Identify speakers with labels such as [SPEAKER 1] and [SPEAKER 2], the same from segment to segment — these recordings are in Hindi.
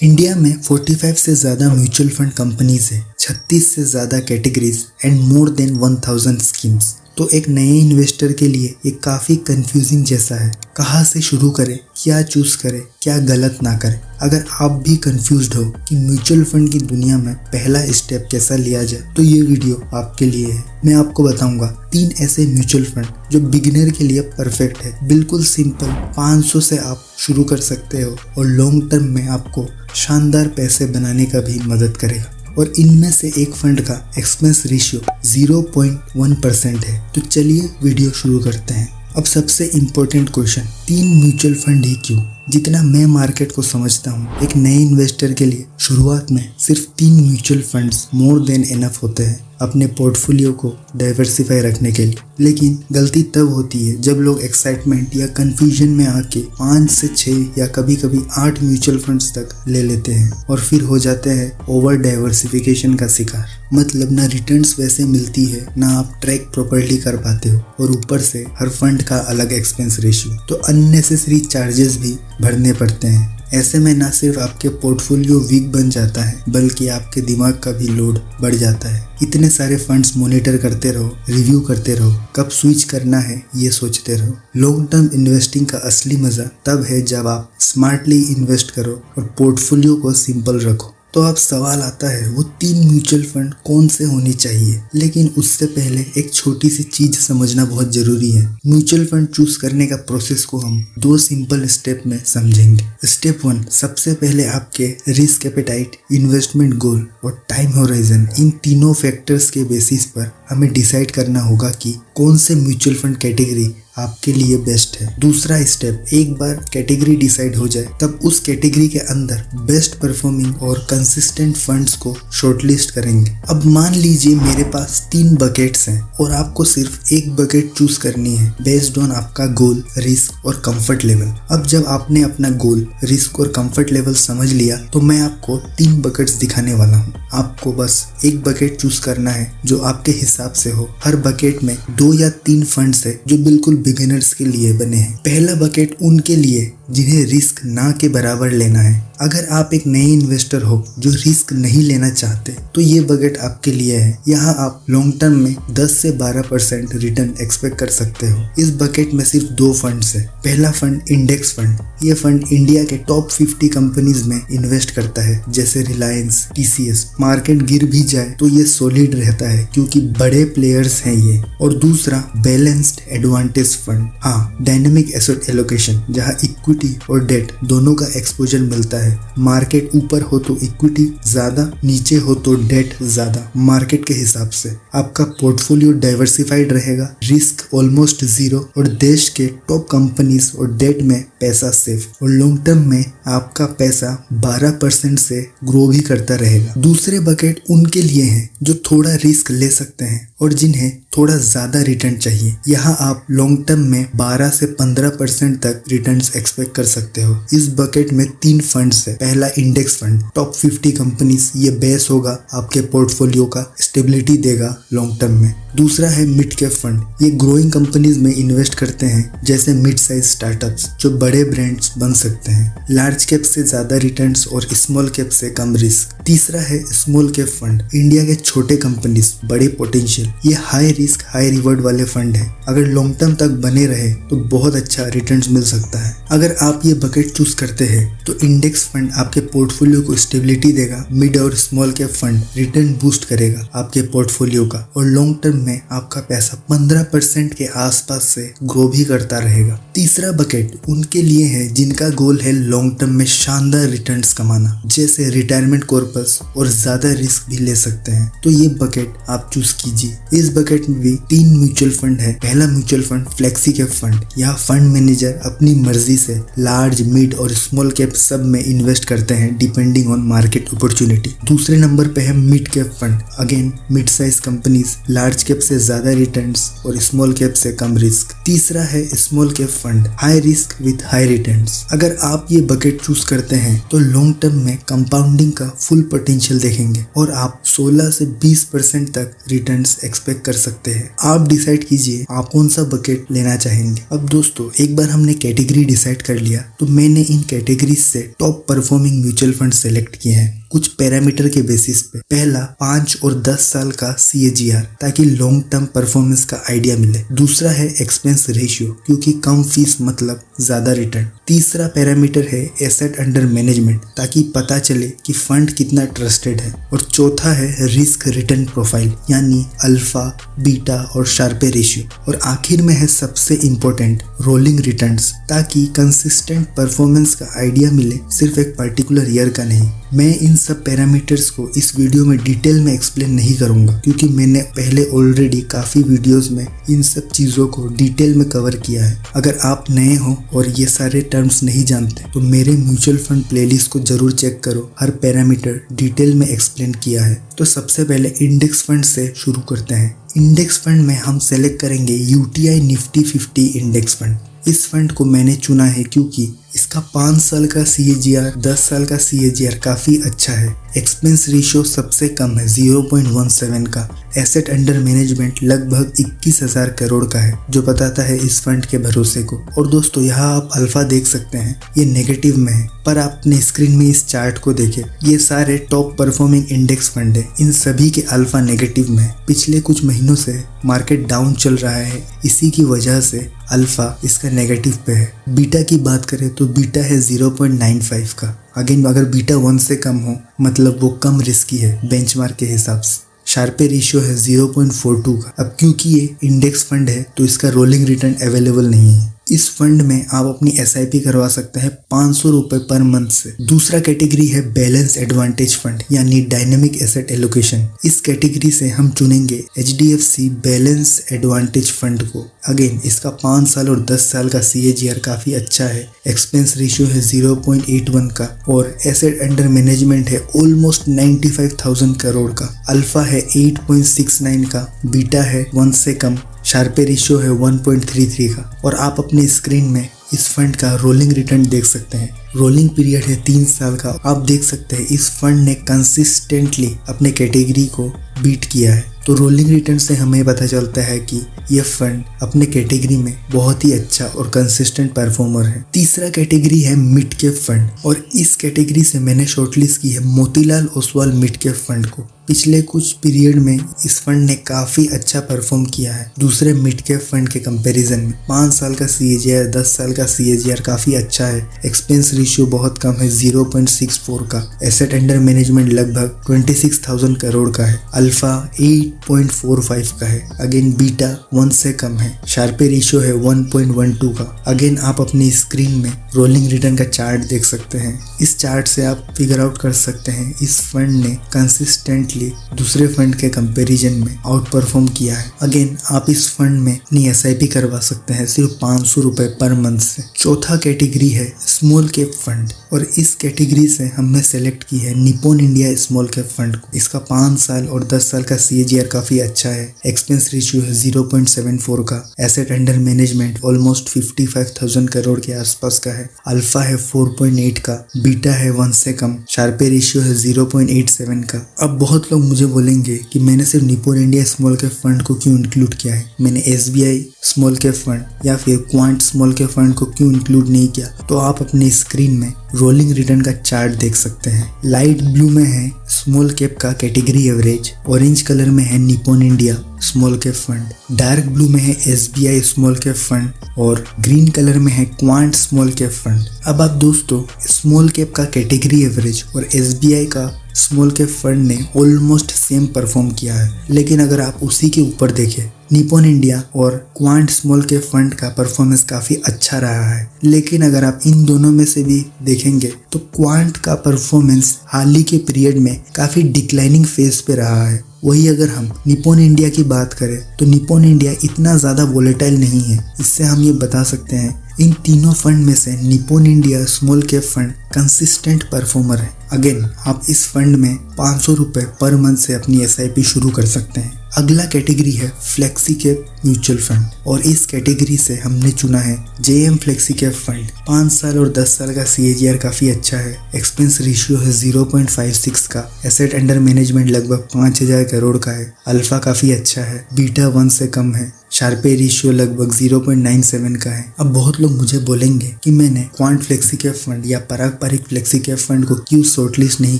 [SPEAKER 1] इंडिया में 45 से ज़्यादा म्यूचुअल फंड कंपनीज है, 36 से ज़्यादा categories and more than 1000 schemes. तो एक नए इन्वेस्टर के लिए ये काफ़ी कंफ्यूजिंग जैसा है। कहाँ से शुरू करें, क्या चूज़ करें, क्या गलत ना करें। अगर आप भी कंफ्यूज्ड हो कि म्यूचुअल फंड की दुनिया में पहला स्टेप कैसा लिया जाए, तो ये वीडियो आपके लिए है। मैं आपको बताऊंगा 3 ऐसे म्यूचुअल फंड जो बिगिनर के लिए परफेक्ट है। बिल्कुल सिंपल, 500 से आप शुरू कर सकते हो और लॉन्ग टर्म में आपको शानदार पैसे बनाने का भी मदद करेगा। और इनमें से एक फंड का एक्सपेंस रेशियो 0.1% है। तो चलिए वीडियो शुरू करते हैं। अब सबसे इम्पोर्टेंट क्वेश्चन, 3 म्यूचुअल फंड ही क्यों? जितना मैं मार्केट को समझता हूँ, एक नए इन्वेस्टर के लिए शुरुआत में सिर्फ 3 mutual funds more than enough होते हैं अपने पोर्टफोलियो को डाइवर्सिफाई रखने के लिए। लेकिन गलती तब होती है जब लोग एक्साइटमेंट या कंफ्यूजन में आके 5 से 6 या कभी कभी 8 म्यूचुअल फंड्स तक ले लेते हैं और फिर हो जाते हैं ओवर डाइवर्सिफिकेशन का शिकार। मतलब ना रिटर्न्स वैसे मिलती है, ना आप ट्रैक प्रॉपर्ली कर पाते हो, और ऊपर से हर फंड का अलग एक्सपेंस रेशियो, तो अननेसेसरी चार्जेस भी भरने पड़ते हैं। ऐसे में ना सिर्फ आपके पोर्टफोलियो वीक बन जाता है, बल्कि आपके दिमाग का भी लोड बढ़ जाता है। इतने सारे फंड्स मॉनिटर करते रहो, रिव्यू करते रहो, कब स्विच करना है ये सोचते रहो। लॉन्ग टर्म इन्वेस्टिंग का असली मजा तब है जब आप स्मार्टली इन्वेस्ट करो और पोर्टफोलियो को सिंपल रखो। तो अब सवाल आता है, वो 3 म्यूचुअल फंड कौन से होने चाहिए? लेकिन उससे पहले एक छोटी सी चीज समझना बहुत जरूरी है। म्यूचुअल फंड चूज करने का प्रोसेस को हम 2 सिंपल स्टेप में समझेंगे। स्टेप 1, सबसे पहले आपके रिस्क एपेटाइट, इन्वेस्टमेंट गोल और टाइम होराइजन, इन तीनों फैक्टर्स के बेसिस पर हमें डिसाइड करना होगा कि कौन से म्यूचुअल फंड कैटेगरी आपके लिए बेस्ट है। दूसरा स्टेप, एक बार कैटेगरी डिसाइड हो जाए तब उस कैटेगरी के अंदर बेस्ट परफॉर्मिंग और कंसिस्टेंट फंड्स को शॉर्टलिस्ट करेंगे। अब मान लीजिए मेरे पास 3 बकेट्स हैं और आपको सिर्फ एक बकेट चूज करनी है बेस्ड ऑन आपका गोल, रिस्क और कंफर्ट लेवल। अब जब आपने अपना गोल, रिस्क और कंफर्ट लेवल समझ लिया तो मैं आपको 3 बकेट्स दिखाने वाला हूँ। आपको बस एक बकेट चूज करना है जो आपके हिसाब से हो। हर बकेट में 2 या 3 फंड्स है जो बिल्कुल बिगिनर्स के लिए बने हैं। पहला बकेट उनके लिए जिन्हें रिस्क ना के बराबर लेना है। अगर आप एक नए इन्वेस्टर हो जो रिस्क नहीं लेना चाहते, तो ये बकेट आपके लिए है। यहाँ आप लॉन्ग टर्म में 10 से 12% रिटर्न एक्सपेक्ट कर सकते हो। इस बकेट में सिर्फ 2 फंड्स है। पहला फंड इंडेक्स फंड। ये फंड इंडिया के टॉप 50 कंपनीज में इन्वेस्ट करता है, जैसे रिलायंस, TCS। मार्केट गिर भी जाए तो ये सॉलिड रहता है क्योंकि बड़े प्लेयर्स हैं ये। और दूसरा बैलेंस्ड एडवांटेज फंड, हाँ, डायनेमिक एसेट एलोकेशन, जहाँ इक्विटी और डेट दोनों का एक्सपोजर मिलता है। मार्केट ऊपर हो तो इक्विटी ज्यादा, नीचे हो तो डेट ज्यादा। मार्केट के हिसाब से आपका पोर्टफोलियो डाइवर्सिफाइड रहेगा, रिस्क ऑलमोस्ट 0 और देश के टॉप कंपनीज और डेट में पैसा सेफ। और लॉन्ग टर्म में आपका पैसा 12% से ग्रो भी करता रहेगा। दूसरे बकेट उनके लिए हैं जो थोड़ा रिस्क ले सकते हैं और जिन्हें थोड़ा ज्यादा रिटर्न चाहिए। यहाँ आप लॉन्ग टर्म में 12 से 15% तक रिटर्न्स एक्सपेक्ट कर सकते हो। इस बकेट में 3 फंड्स है। पहला इंडेक्स फंड, टॉप 50 कंपनीज, ये बेस होगा, आपके पोर्टफोलियो का स्टेबिलिटी देगा लॉन्ग टर्म में। दूसरा है मिड कैप फंड। ये ग्रोइंग कंपनीज में इन्वेस्ट करते हैं, जैसे मिड साइज स्टार्टअप्स जो बड़े ब्रांड्स बन सकते हैं। लार्ज कैप से ज्यादा रिटर्न्स और स्मॉल कैप से कम रिस्क। तीसरा है स्मॉल कैप फंड। इंडिया के छोटे कंपनीज, बड़े पोटेंशियल, ये हाई रिस्क हाई रिवॉर्ड वाले फंड है। अगर लॉन्ग टर्म तक बने रहे तो बहुत अच्छा रिटर्न्स मिल सकता है। अगर आप ये बकेट चूज करते हैं तो इंडेक्स फंड आपके पोर्टफोलियो को स्टेबिलिटी देगा, मिड और small cap fund return boost करेगा आपके पोर्टफोलियो का, और लॉन्ग टर्म में आपका पैसा 15% के आसपास से ग्रो भी करता रहेगा। तीसरा बकेट उनके लिए है जिनका गोल है लॉन्ग टर्म में शानदार रिटर्न्स कमाना, जैसे रिटायरमेंट कॉर्पस, और ज्यादा रिस्क भी ले सकते हैं। तो ये बकेट आप चूज कीजिए। इस बकेट में भी 3 म्यूचुअल फंड है। पहला mutual fund flexi cap fund. यहाँ फंड मैनेजर अपनी मर्जी से लार्ज, मिड और स्मॉल कैप सब में इन्वेस्ट करते हैं डिपेंडिंग ऑन मार्केट अपॉर्चुनिटी। दूसरे नंबर पे है mid cap fund. Again mid size companies, large cap से ज्यादा रिटर्न्स और स्मॉल कैप से कम रिस्क। तीसरा है small cap fund, high risk with high returns. अगर आप ये बकेट चूज करते हैं तो लॉन्ग टर्म में कंपाउंडिंग का फुल पोटेंशियल देखेंगे और आप 16 से 20% तक रिटर्न्स एक्सपेक्ट कर सकते हैं। आप डिसाइड कीजिए आप कौन सा बकेट लेना चाहेंगे। अब दोस्तों, एक बार हमने कैटेगरी डिसाइड कर कर लिया तो मैंने इन कैटेगरीज से top performing mutual fund select किए हैं कुछ पैरामीटर के बेसिस पे। पहला 5 और 10 साल का CAGR ताकि लॉन्ग टर्म परफॉर्मेंस का आइडिया मिले। दूसरा है एक्सपेंस रेशियो क्योंकि कम फीस मतलब ज्यादा रिटर्न। तीसरा पैरामीटर है एसेट अंडर मैनेजमेंट ताकि पता चले कि फंड कितना ट्रस्टेड है। और चौथा है रिस्क रिटर्न प्रोफाइल यानी अल्फा, बीटा और शार्पे रेशियो। और आखिर में है सबसे इम्पोर्टेंट रोलिंग रिटर्न्स ताकि कंसिस्टेंट परफॉर्मेंस का आइडिया मिले, सिर्फ एक पर्टिकुलर ईयर का नहीं। मैं इन सब पैरामीटर्स को इस वीडियो में डिटेल में एक्सप्लेन नहीं करूंगा क्योंकि मैंने पहले ऑलरेडी काफी वीडियोस में इन सब चीजों को डिटेल में कवर किया है। अगर आप नए हो और ये सारे टर्म्स नहीं जानते तो मेरे म्यूचुअल फंड प्लेलिस्ट को जरूर चेक करो, हर पैरामीटर डिटेल में एक्सप्लेन किया है। तो सबसे पहले इंडेक्स फंड से शुरू करते हैं। इंडेक्स फंड में हम सेलेक्ट करेंगे UTI निफ्टी 50 इंडेक्स फंड। इस फंड को मैंने चुना है क्योंकि इसका 5 साल का CAGR, 10 साल का CAGR काफी अच्छा है। एक्सपेंस रेशियो सबसे कम है 0.17 का। एसेट अंडर मैनेजमेंट लगभग 21,000 करोड़ का है जो बताता है इस फंड के भरोसे को। और दोस्तों यहाँ आप अल्फा देख सकते हैं, ये नेगेटिव में है, पर आप अपने स्क्रीन में इस चार्ट को देखें, ये सारे टॉप परफॉर्मिंग इंडेक्स फंड है, इन सभी के अल्फा नेगेटिव में है। पिछले कुछ महीनों से मार्केट डाउन चल रहा है, इसी की वजह से अल्फा इसका नेगेटिव पे है। बीटा की बात करें तो बीटा है 0.95 का। अगेन अगर बीटा 1 से कम हो मतलब वो कम रिस्की है बेंचमार्क के हिसाब से। शार्पे रेशियो है 0.42 का। अब क्योंकि ये इंडेक्स फंड है तो इसका रोलिंग रिटर्न अवेलेबल नहीं है। इस फंड में आप अपनी SIP करवा सकते हैं 500 रुपए पर मंथ से। दूसरा कैटेगरी है बैलेंस एडवांटेज फंड यानी डायनेमिक एसेट एलोकेशन। इस कैटेगरी से हम चुनेंगे HDFC बैलेंस एडवांटेज फंड को। अगेन इसका 5 साल और 10 साल का CAGR काफी अच्छा है। एक्सपेंस रेशियो है 0.81 का और एसेट अंडर मैनेजमेंट है ऑलमोस्ट 95,000 करोड़ का। अल्फा है 8.69 का, बीटा है 1 से कम, शार्पे रेशियो है 1.33 का। और आप अपने स्क्रीन में इस फंड का रोलिंग रिटर्न देख सकते हैं। रोलिंग पीरियड है 3 साल का। आप देख सकते हैं इस फंड ने कंसिस्टेंटली अपने कैटेगरी को बीट किया है। तो रोलिंग रिटर्न से हमें पता चलता है कि यह फंड अपने कैटेगरी में बहुत ही अच्छा और कंसिस्टेंट परफॉर्मर है। तीसरा कैटेगरी है मिड कैप फंड और इस कैटेगरी से मैंने शॉर्टलिस्ट की है Motilal Oswal mid cap fund को। पिछले कुछ पीरियड में इस फंड ने काफी अच्छा परफॉर्म किया है दूसरे मिड कैप फंड के कंपैरिजन में। 5 साल का CAGR, 10 साल का CAGR काफी अच्छा है। एक्सपेंस रेशियो बहुत कम है 0.64 का। एसेट अंडर मैनेजमेंट लगभग 26,000 करोड़ का है। अल्फा 8.45 का है। अगेन बीटा 1 से कम है। शार्पे रेशियो है 1.12 का। अगेन आप अपनी स्क्रीन में रोलिंग रिटर्न का चार्ट देख सकते हैं। इस चार्ट से आप फिगर आउट कर सकते हैं इस फंड ने कंसिस्टेंटली दूसरे फंड के कंपैरिजन में आउट परफॉर्म किया है। अगेन आप इस फंड में अपनी SIP करवा सकते हैं सिर्फ 500 रुपए पर मंथ से। चौथा कैटेगरी है स्मॉल कैप फंड और इस कैटेगरी से हमने सेलेक्ट की है Nippon India small cap fund को। इसका 5 साल और 10 साल का CAGR काफी अच्छा है। एक्सपेंस रेशियो है 0.74 का। Asset under management almost 55,000 crore के आसपास का है। अल्फा है 4.8 का। बीटा है 1 से कम। शार्पे रेशियो है 0.87 का। अब बहुत लोग मुझे बोलेंगे कि मैंने सिर्फ Nippon India small cap fund को क्यों इंक्लूड किया है, मैंने SBI स्मॉल कैप फंड या फिर क्वांट स्मॉल कैप फंड को क्यों इंक्लूड नहीं किया। तो आप अपने स्क्रीन में रोलिंग रिटर्न का चार्ट देख सकते हैं। लाइट ब्लू में है स्मॉल कैप का कैटेगरी एवरेज, ऑरेंज कलर में है Nippon India small cap fund, dark blue में है SBI स्मॉल कैप फंड और ग्रीन कलर में है क्वांट स्मॉल कैप फंड। अब आप दोस्तों स्मॉल कैप का कैटेगरी एवरेज और SBI का स्मॉल कैप फंड ने ऑलमोस्ट सेम परफॉर्म किया है, लेकिन अगर आप उसी के ऊपर देखें निप्पॉन इंडिया और क्वांट स्मॉल कैप फंड का परफॉर्मेंस काफी अच्छा रहा है। लेकिन अगर आप इन दोनों में से भी देखेंगे तो क्वांट का परफॉर्मेंस हाल ही के पीरियड में काफी डिक्लाइनिंग फेज पे रहा है। वही अगर हम निप्पॉन इंडिया की बात करें तो निप्पॉन इंडिया इतना ज्यादा वोलेटाइल नहीं है। इससे हम ये बता सकते हैं इन तीनों फंड में से Nippon India small cap fund consistent performer है। अगेन आप इस फंड में 500 रुपए पर मंथ से अपनी SIP शुरू कर सकते हैं। अगला कैटेगरी है फ्लेक्सी कैप म्यूचुअल फंड और इस कैटेगरी से हमने चुना है JM फ्लेक्सी कैप फंड। 5 साल और 10 साल का CAGR काफी अच्छा है। एक्सपेंस रेशियो है 0.56 का। एसेट अंडर मैनेजमेंट लगभग 5000 करोड़ का है। अल्फा काफी अच्छा है। बीटा 1 से कम है। शार्पे रेशियो लगभग 0.97 का है। अब बहुत लोग मुझे बोलेंगे कि मैंने क्वांट फ्लेक्सी कैप फंड या पारंपरिक फ्लेक्सी कैप फंड को क्यों शॉर्टलिस्ट नहीं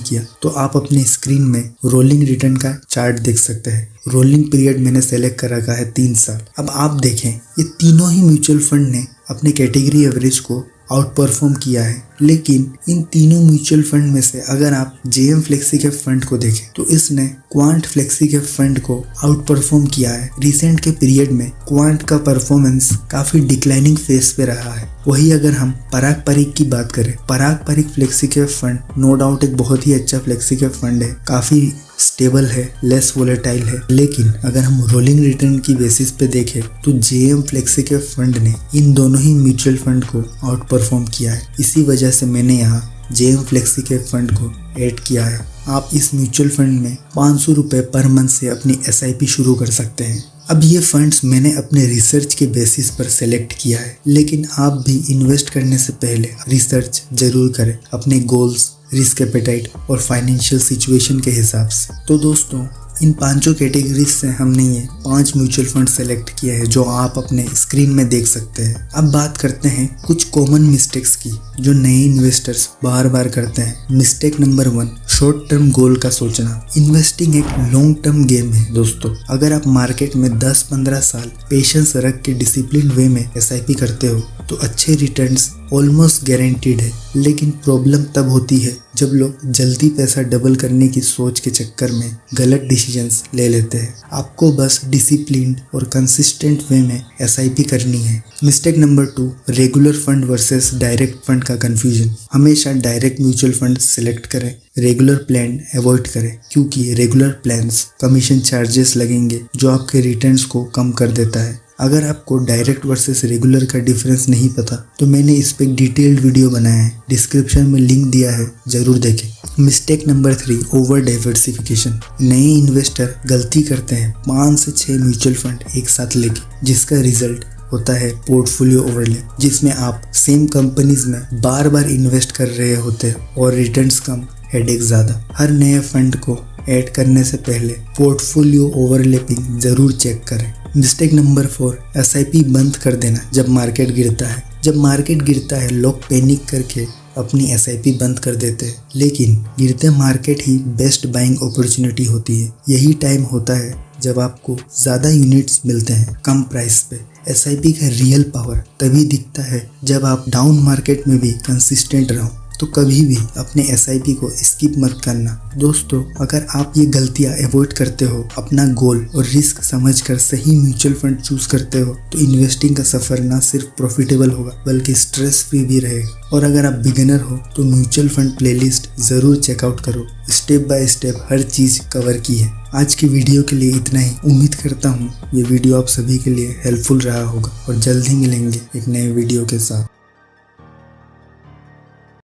[SPEAKER 1] किया। तो आप अपने स्क्रीन में रोलिंग रिटर्न का चार्ट देख सकते हैं। रोलिंग पीरियड मैंने सेलेक्ट कर रखा है 3 साल। अब आप देखें, ये तीनों ही म्यूचुअल फंड ने अपने कैटेगरी एवरेज को आउट परफॉर्म किया है। लेकिन इन तीनों म्यूचुअल फंड में से अगर आप JM फ्लेक्सी कैप फंड को देखें तो इसने क्वांट फ्लेक्सी कैप फंड को आउट परफॉर्म किया है। रिसेंट के पीरियड में क्वांट का परफॉर्मेंस काफी डिक्लाइनिंग फेज पे रहा है। वही अगर हम पारंपरिक की बात करें, पारंपरिक flexi cap fund no doubt एक बहुत ही अच्छा फ्लेक्सी कैप फंड है, काफी स्टेबल है, लेस वोलेटाइल है। लेकिन अगर हम रोलिंग रिटर्न की बेसिस पे देखें तो JM फ्लेक्सी कैप फंड ने इन दोनों ही म्यूचुअल फंड को आउट परफॉर्म किया है। इसी वजह से मैंने यहाँ JM फ्लेक्सी कैप फंड को ऐड किया है। आप इस म्यूचुअल फंड में 500 रुपये पर मंथ से अपनी SIP शुरू कर सकते हैं। अब ये फंड्स मैंने अपने रिसर्च के बेसिस पर सेलेक्ट किया है, लेकिन आप भी इन्वेस्ट करने से पहले रिसर्च जरूर करें अपने गोल्स, रिस्क एपेटाइट और फाइनेंशियल सिचुएशन के हिसाब से। तो दोस्तों, इन 5 कैटेगरीज से हमने ये 5 म्यूचुअल फंड सेलेक्ट किया है जो आप अपने स्क्रीन में देख सकते हैं। अब बात करते हैं कुछ कॉमन मिस्टेक्स की जो नए इन्वेस्टर्स बार बार करते हैं। Mistake number 1, short term goal का सोचना। इन्वेस्टिंग एक लॉन्ग टर्म गेम है दोस्तों। अगर आप मार्केट में 10-15 साल पेशेंस रख के डिसिप्लिन वे में SIP करते हो तो अच्छे रिटर्न्स ऑलमोस्ट गारंटीड है। लेकिन प्रॉब्लम तब होती है जब लोग जल्दी पैसा डबल करने की सोच के चक्कर में गलत डिसीजंस ले लेते हैं। आपको बस डिसिप्लिन्ड और कंसिस्टेंट वे में SIP करनी है। Mistake number 2, regular fund versus direct fund का कंफ्यूजन। हमेशा डायरेक्ट म्यूचुअल फंड सिलेक्ट करें, रेगुलर प्लान अवॉइड करें, क्योंकि रेगुलर प्लान्स कमीशन चार्जेस लगेंगे जो आपके रिटर्न्स को कम कर देता है। अगर आपको डायरेक्ट वर्सेस रेगुलर का डिफरेंस नहीं पता तो मैंने इस पे डिटेल्ड वीडियो बनाया है, डिस्क्रिप्शन में लिंक दिया है, जरूर देखें। Mistake number 3, over diversification. नए इन्वेस्टर गलती करते हैं 5 से 6 म्यूचुअल फंड एक साथ लेके, जिसका रिजल्ट होता है पोर्टफोलियो ओवरलैप, जिसमें आप सेम कंपनीज में बार बार इन्वेस्ट कर रहे होते हैं और रिटर्न्स कम, हेडेक ज़्यादा। हर नए फंड को ऐड करने से पहले पोर्टफोलियो ओवरलैपिंग जरूर चेक करें। मिस्टेक नंबर 4, SIP बंद कर देना जब मार्केट गिरता है। जब मार्केट गिरता है लोग पैनिक करके अपनी SIP बंद कर देते हैं, लेकिन गिरते मार्केट ही बेस्ट बाइंग अपॉर्चुनिटी होती है। यही टाइम होता है जब आपको ज़्यादा यूनिट्स मिलते हैं कम प्राइस पे। SIP का रियल पावर तभी दिखता है जब आप डाउन मार्केट में भी कंसिस्टेंट रहो। तो कभी भी अपने SIP को स्किप मत करना। दोस्तों, अगर आप ये गलतियाँ अवॉइड करते हो, अपना गोल और रिस्क समझकर सही म्यूचुअल फंड चूज करते हो, तो इन्वेस्टिंग का सफ़र ना सिर्फ प्रॉफिटेबल होगा बल्कि स्ट्रेस फ्री भी रहेगा। और अगर आप बिगिनर हो तो म्यूचुअल फंड प्लेलिस्ट ज़रूर चेकआउट करो। Step by step her cheese cover की है। आज की वीडियो के लिए इतना ही। उम्मीद करता हूँ ये वीडियो आप सभी के लिए हेल्पफुल रहा होगा और जल्द ही मिलेंगे एक नए वीडियो के साथ।